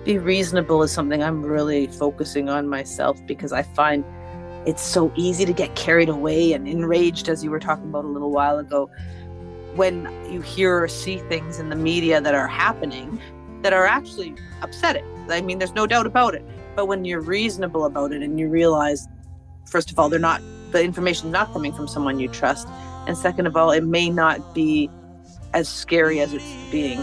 Be reasonable is something I'm really focusing on myself because I find it's so easy to get carried away and enraged, as you were talking about a little while ago, when you hear or see things in the media that are happening that are actually upsetting. I mean, there's no doubt about it. But when you're reasonable about it and you realize, first of all, the information not coming from someone you trust. And second of all, it may not be as scary as it's being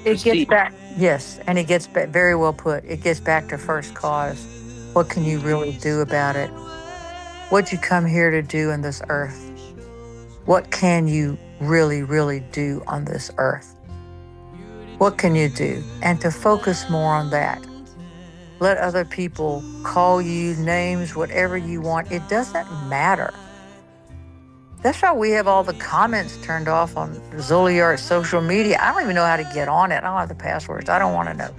It gets perceived. back, yes, and it gets back, very well put. It gets back to first cause. What can you really do about it? What you come here to do in this earth? What can you really, really do on this earth? What can you do? And to focus more on that. Let other people call you names, whatever you want. It doesn't matter. That's why we have all the comments turned off on Zoliart's social media. I don't even know how to get on it. I don't have the passwords. I don't want to know.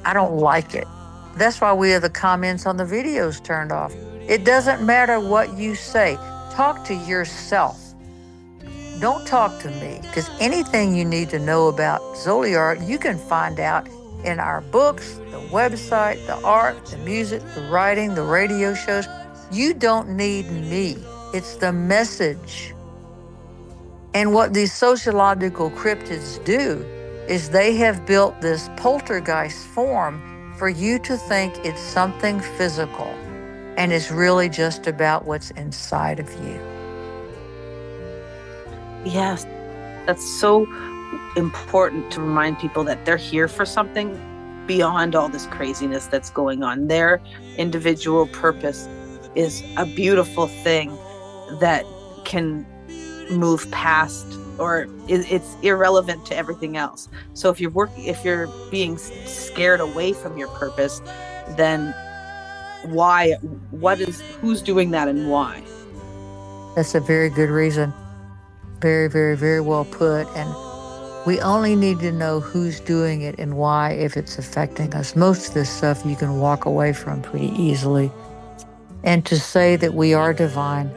I don't like it. That's why we have the comments on the videos turned off. It doesn't matter what you say. Talk to yourself. Don't talk to me, because anything you need to know about Zoliart, you can find out in our books, the website, the art, the music, the writing, the radio shows. You don't need me. It's the message. And what these sociological cryptids do is they have built this poltergeist form for you to think it's something physical, and it's really just about what's inside of you. Yes, that's so important to remind people that they're here for something beyond all this craziness that's going on. Their individual purpose is a beautiful thing that can move past, or it's irrelevant to everything else. So if you're being scared away from your purpose, then why? Who's doing that and why? That's a very good reason. Very, very, very well put. And we only need to know who's doing it and why if it's affecting us. Most of this stuff you can walk away from pretty easily. And to say that we are divine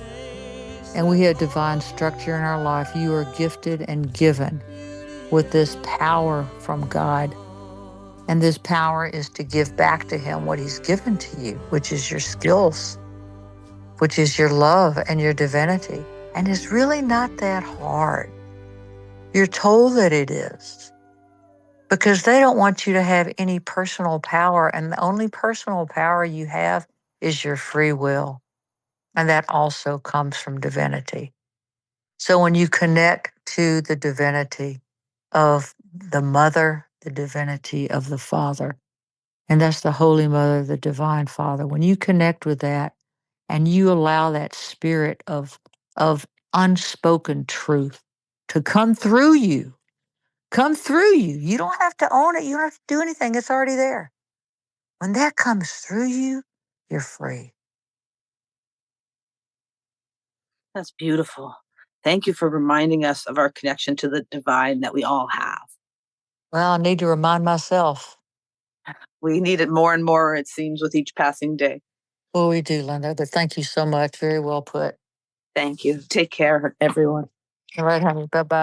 and we have divine structure in our life, you are gifted and given with this power from God. And this power is to give back to Him what He's given to you, which is your skills, which is your love and your divinity. And it's really not that hard. You're told that it is because they don't want you to have any personal power. And the only personal power you have is your free will. And that also comes from divinity. So when you connect to the divinity of the Mother, the divinity of the Father, and that's the Holy Mother, the Divine Father, when you connect with that and you allow that spirit of unspoken truth to come through you. You don't have to own it. You don't have to do anything. It's already there. When that comes through you, you're free. That's beautiful. Thank you for reminding us of our connection to the divine that we all have. Well, I need to remind myself. We need it more and more, it seems, with each passing day. Well, we do, Linda. But thank you so much. Very well put. Thank you. Take care, everyone. All right, honey. Bye-bye.